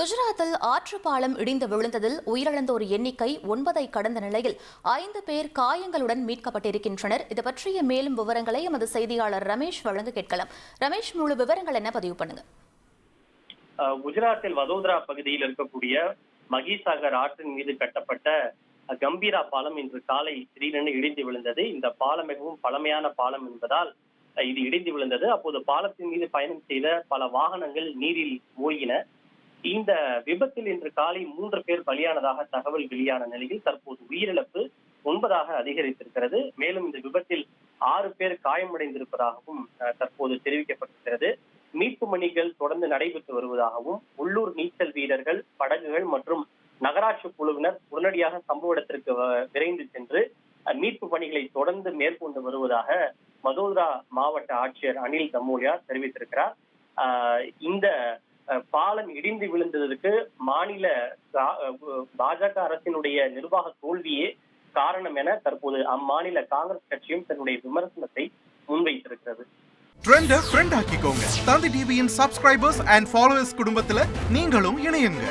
குஜராத்தில் ஆற்று பாலம் இடிந்து விழுந்ததில் உயிரிழந்தோர் எண்ணிக்கை 9ஐ கடந்த நிலையில் 5 பேர் காயங்களுடன் மீட்கப்பட்டிருக்கின்றனர். இது பற்றிய மேலும் விவரங்களை எமது செய்தியாளர் ரமேஷ் வழங்க கேட்கலாம். ரமேஷ், முழு விவரங்கள் என்ன பதிவு பண்ணுங்க. குஜராத்தில் வதோதரா பகுதியில் இருக்கக்கூடிய மகிசாகர் ஆற்றின் மீது கட்டப்பட்ட கம்பீரா பாலம் இன்று காலை திடீரென இடிந்து விழுந்தது. இந்த பாலம் மிகவும் பழமையான பாலம் என்பதால் இது இடிந்து விழுந்தது. அப்போது பாலத்தின் மீது பயணம் செய்த பல வாகனங்கள் நீரில் மூழ்கின. இந்த விபத்தில் இன்று காலை 3 பேர் பலியானதாக தகவல் வெளியான நிலையில் தற்போது உயிரிழப்பு 9ஆக அதிகரித்திருக்கிறது. மேலும் இந்த விபத்தில் 6 பேர் காயமடைந்திருப்பதாகவும் தற்போது தெரிவிக்கப்பட்டிருக்கிறது. மீட்பு பணிகள் தொடர்ந்து நடைபெற்று வருவதாகவும் உள்ளூர் நீச்சல் வீரர்கள், படகுகள் மற்றும் நகராட்சி குழுவினர் உடனடியாக சம்பவ இடத்திற்கு விரைந்து சென்று மீட்பு பணிகளை தொடர்ந்து மேற்கொண்டு வருவதாக வதோதரா மாவட்ட ஆட்சியர் அனில் தமோலியா தெரிவித்திருக்கிறார். இந்த பாலம் இடிந்து விழுந்ததற்கு மாநில பாஜக அரசினுடைய நிர்வாக தோல்வியே காரணம் என தற்போது அம்மாநில காங்கிரஸ் கட்சியும் தன்னுடைய விமர்சனத்தை முன்வைத்திருக்கிறது. ட்ரெண்ட ஃப்ரெண்ட் ஆக்கிக்கோங்க. தந்தி டிவியின் சப்ஸ்கிரைபர்ஸ் அண்ட் ஃபாலோவர்ஸ் குடும்பத்துல நீங்களும் இணையுங்க.